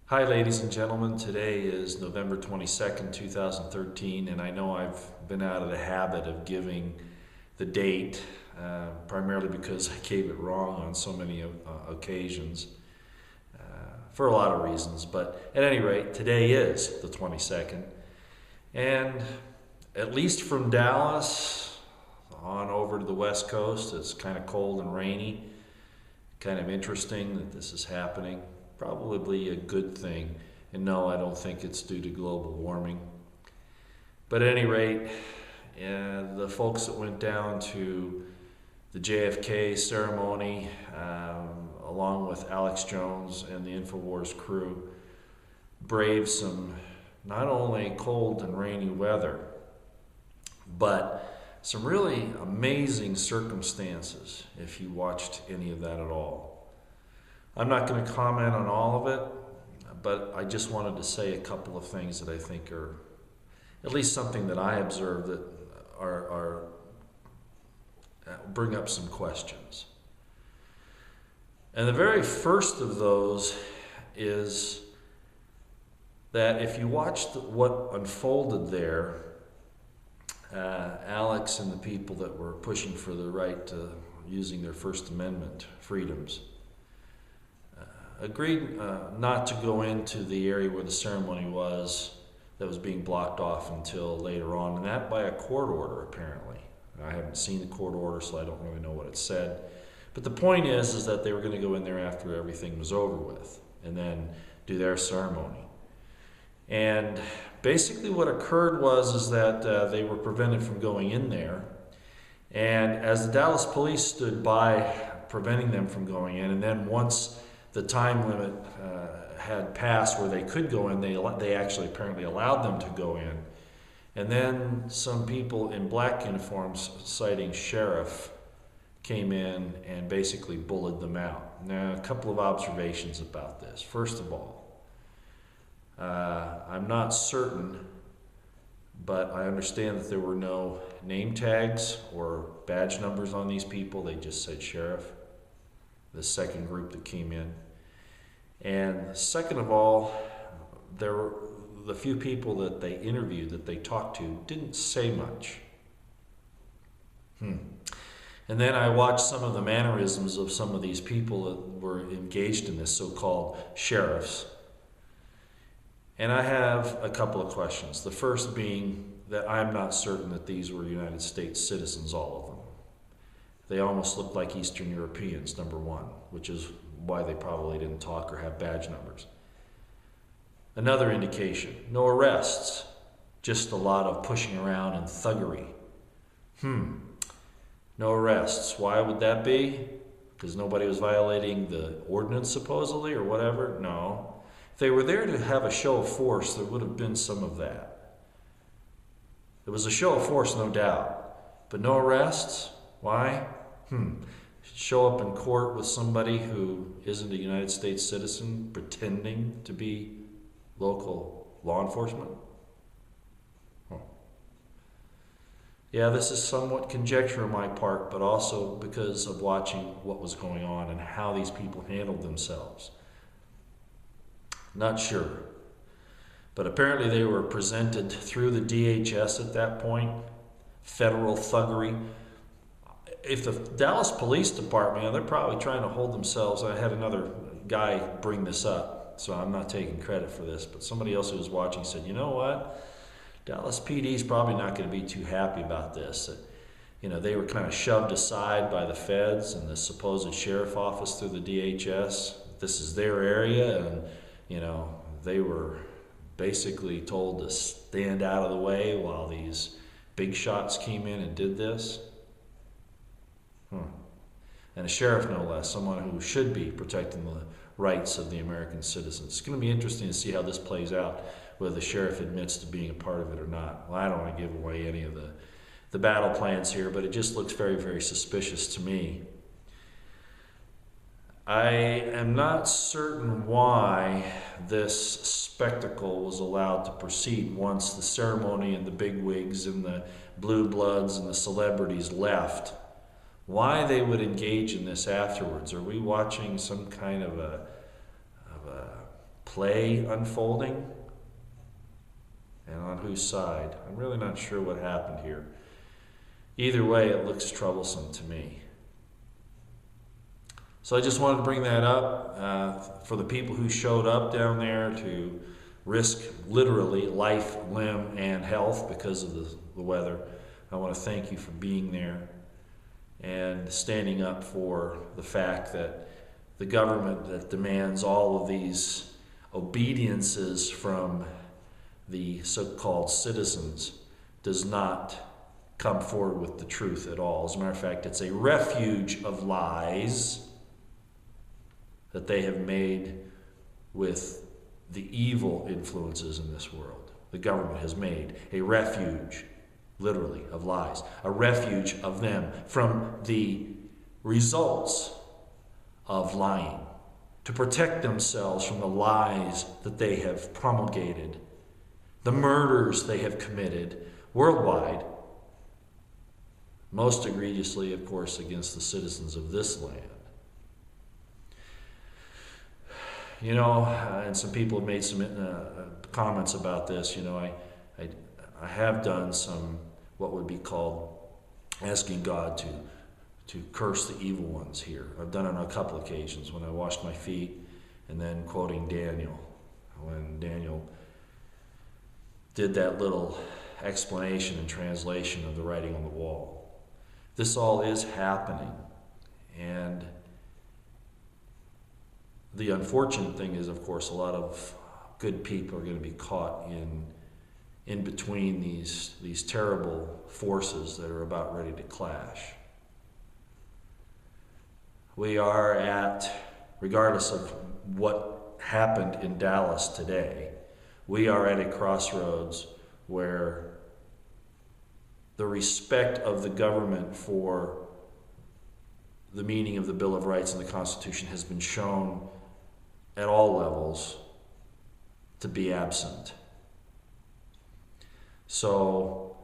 Hi ladies and gentlemen, today is November 22nd, 2013, and I know I've been out of the habit of giving the date, primarily because I gave it wrong on so many occasions, for a lot of reasons, but at any rate, today is the 22nd, and at least from Dallas on over to the West Coast, it's kind of cold and rainy, kind of interesting that this is happening. Probably a good thing, and no, I don't think it's due to global warming. But at any rate, the folks that went down to the JFK ceremony, along with Alex Jones and the InfoWars crew, braved some not only cold and rainy weather, but some really amazing circumstances if you watched any of that at all. I'm not going to comment on all of it, but I just wanted to say a couple of things that I think are at least something that I observed that are bring up some questions. And the very first of those is that if you watched what unfolded there, Alex and the people that were pushing for the right to using their First Amendment freedoms agreed not to go into the area where the ceremony was that was being blocked off until later on, and that by a court order apparently. I haven't seen the court order, so I don't really know what it said. But the point is that they were going to go in there after everything was over with and then do their ceremony. And basically what occurred was that they were prevented from going in there, and as the Dallas police stood by preventing them from going in, and then once the time limit had passed where they could go in, they actually apparently allowed them to go in. And then some people in black uniforms citing sheriff came in and basically bullied them out. Now, a couple of observations about this. First of all, I'm not certain, but I understand that there were no name tags or badge numbers on these people. They just said sheriff, the second group that came in. And second of all, there were the few people that they interviewed, that they talked to, didn't say much. And then I watched some of the mannerisms of some of these people that were engaged in this so-called sheriffs. And I have a couple of questions. The first being that I'm not certain that these were United States citizens, all of them. They almost looked like Eastern Europeans, number one, which is why they probably didn't talk or have badge numbers. Another indication, no arrests, just a lot of pushing around and thuggery. No arrests. Why would that be? Because nobody was violating the ordinance supposedly or whatever? No. If they were there to have a show of force, there would have been some of that. It was a show of force, no doubt. But no arrests? Why? Show up in court with somebody who isn't a United States citizen pretending to be local law enforcement? Yeah, this is somewhat conjecture on my part, but also because of watching what was going on and how these people handled themselves. Not sure. But apparently they were presented through the DHS at that point, federal thuggery. If the Dallas Police Department, they're probably trying to hold themselves. I had another guy bring this up, so I'm not taking credit for this, but somebody else who was watching said, you know what? Dallas PD is probably not going to be too happy about this. They were kind of shoved aside by the feds and the supposed sheriff office through the DHS. This is their area, and, they were basically told to stand out of the way while these big shots came in and did this. And a sheriff, no less, someone who should be protecting the rights of the American citizens. It's going to be interesting to see how this plays out, whether the sheriff admits to being a part of it or not. Well, I don't want to give away any of the battle plans here, but it just looks very, very suspicious to me. I am not certain why this spectacle was allowed to proceed once the ceremony and the bigwigs and the blue bloods and the celebrities left. Why they would engage in this afterwards? Are we watching some kind of a play unfolding? And on whose side? I'm really not sure what happened here. Either way, it looks troublesome to me. So I just wanted to bring that up for the people who showed up down there to risk literally life, limb, and health because of the weather. I want to thank you for being there and standing up for the fact that the government that demands all of these obediences from the so-called citizens does not come forward with the truth at all. As a matter of fact, it's a refuge of lies that they have made with the evil influences in this world. The government has made a refuge, literally, of lies, a refuge of them from the results of lying, to protect themselves from the lies that they have promulgated, the murders they have committed worldwide, most egregiously, of course, against the citizens of this land. You know, and some people have made some comments about this. You know, I have done some what would be called asking God to curse the evil ones here. I've done it on a couple occasions when I washed my feet, and then quoting Daniel when Daniel did that little explanation and translation of the writing on the wall. This all is happening, and the unfortunate thing is, of course, a lot of good people are going to be caught in between these terrible forces that are about ready to clash. We are at, regardless of what happened in Dallas today, we are at a crossroads where the respect of the government for the meaning of the Bill of Rights and the Constitution has been shown at all levels to be absent. So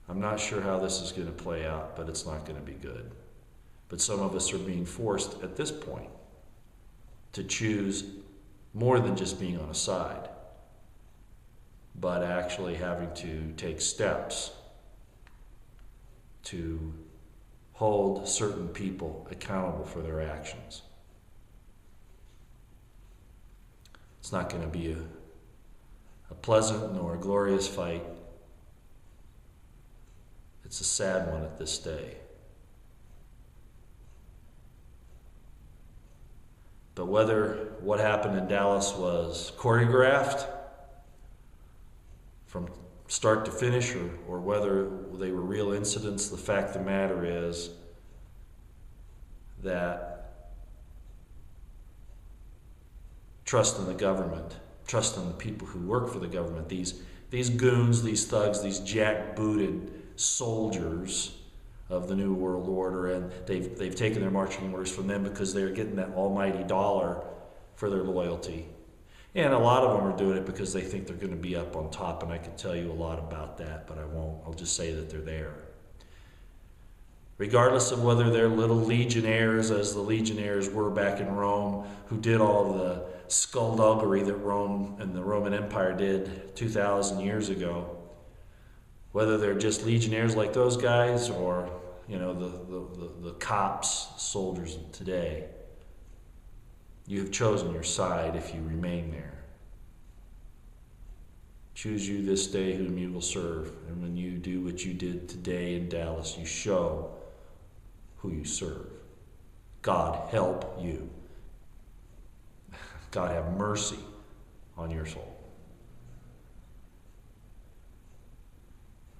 I'm not sure how this is going to play out, but it's not going to be good. But some of us are being forced at this point to choose more than just being on a side, but actually having to take steps to hold certain people accountable for their actions. It's not going to be a pleasant nor a glorious fight. It's a sad one at this day. But whether what happened in Dallas was choreographed from start to finish, or whether they were real incidents, the fact of the matter is that trust in the government, trust in the people who work for the government, these goons, these thugs, these jackbooted soldiers of the New World Order, and they've taken their marching orders from them because they're getting that almighty dollar for their loyalty. And a lot of them are doing it because they think they're going to be up on top, and I could tell you a lot about that, but I won't. I'll just say that they're there. Regardless of whether they're little legionnaires, as the legionnaires were back in Rome, who did all of the skullduggery that Rome and the Roman Empire did 2,000 years ago, whether they're just legionnaires like those guys, or the cops, soldiers of today, you have chosen your side if you remain there. Choose you this day whom you will serve, and when you do what you did today in Dallas, you show who you serve. God help you. God have mercy on your soul.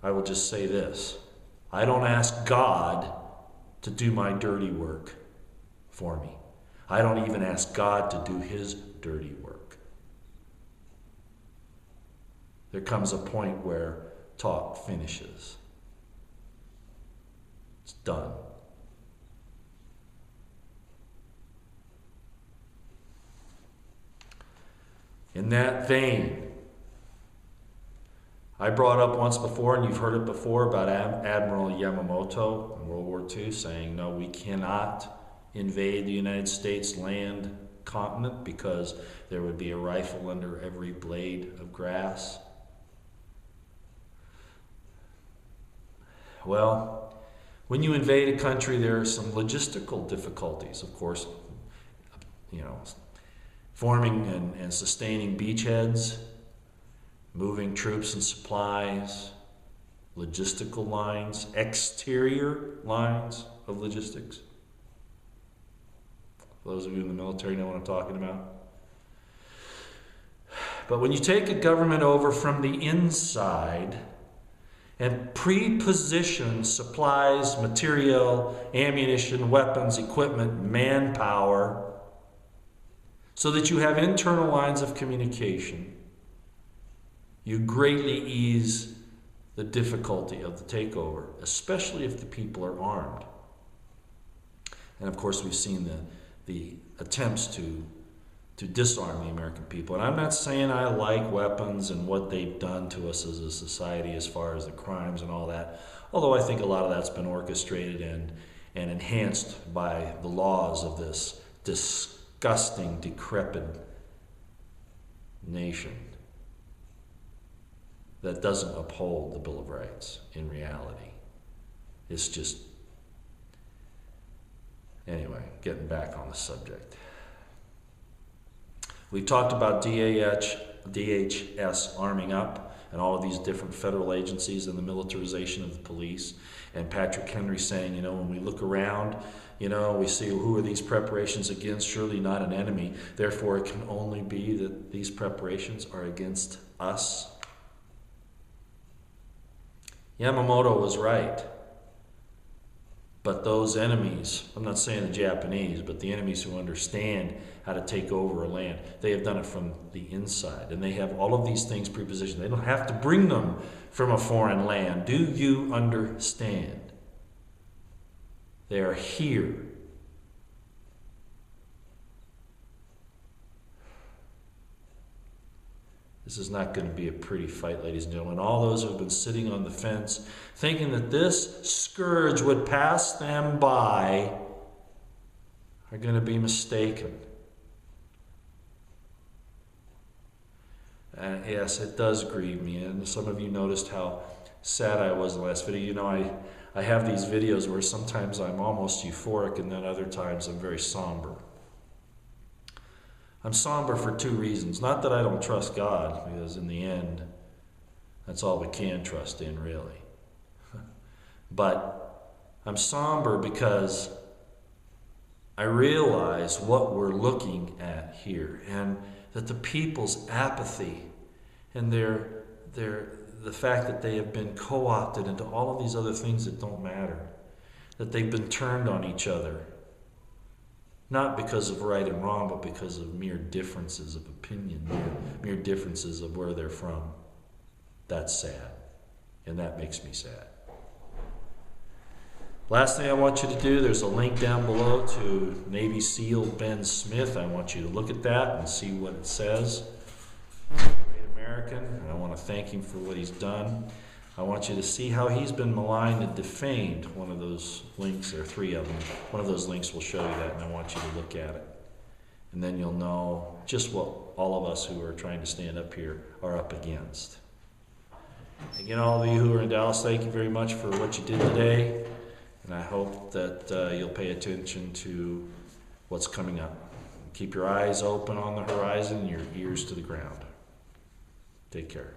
I will just say this. I don't ask God to do my dirty work for me. I don't even ask God to do his dirty work. There comes a point where talk finishes. It's done. In that vein, I brought up once before, and you've heard it before, about Admiral Yamamoto in World War II saying, no, we cannot invade the United States land continent because there would be a rifle under every blade of grass. Well, when you invade a country, there are some logistical difficulties, of course. You know, forming and sustaining beachheads, moving troops and supplies, logistical lines, exterior lines of logistics. Those of you in the military know what I'm talking about. But when you take a government over from the inside and pre-position supplies, material, ammunition, weapons, equipment, manpower, so that you have internal lines of communication, you greatly ease the difficulty of the takeover, especially if the people are armed. And of course, we've seen the attempts to disarm the American people. And I'm not saying I like weapons and what they've done to us as a society as far as the crimes and all that, although I think a lot of that's been orchestrated and enhanced by the laws of this disgusting, decrepit nation that doesn't uphold the Bill of Rights in reality. It's just... Anyway, getting back on the subject. We talked about DHS arming up and all of these different federal agencies and the militarization of the police. And Patrick Henry saying, you know, when we look around, you know, we see who are these preparations against? Surely not an enemy. Therefore, it can only be that these preparations are against us. Yamamoto was right. But those enemies, I'm not saying the Japanese, but the enemies who understand how to take over a land, they have done it from the inside. And they have all of these things prepositioned. They don't have to bring them from a foreign land. Do you understand? They are here. This is not going to be a pretty fight, ladies and gentlemen. All those who have been sitting on the fence thinking that this scourge would pass them by are going to be mistaken. And yes, it does grieve me. And some of you noticed how sad I was in the last video. You know, I have these videos where sometimes I'm almost euphoric and then other times I'm very somber. I'm somber for two reasons. Not that I don't trust God, because in the end, that's all we can trust in, really. But I'm somber because I realize what we're looking at here, and that the people's apathy and the fact that they have been co-opted into all of these other things that don't matter, that they've been turned on each other. Not because of right and wrong, but because of mere differences of opinion, mere differences of where they're from. That's sad. And that makes me sad. Last thing I want you to do, there's a link down below to Navy SEAL Ben Smith. I want you to look at that and see what it says. Great American. And I want to thank him for what he's done. I want you to see how he's been maligned and defamed. One of those links, there are three of them. One of those links will show you that, and I want you to look at it. And then you'll know just what all of us who are trying to stand up here are up against. Again, all of you who are in Dallas, thank you very much for what you did today. And I hope that you'll pay attention to what's coming up. Keep your eyes open on the horizon and your ears to the ground. Take care.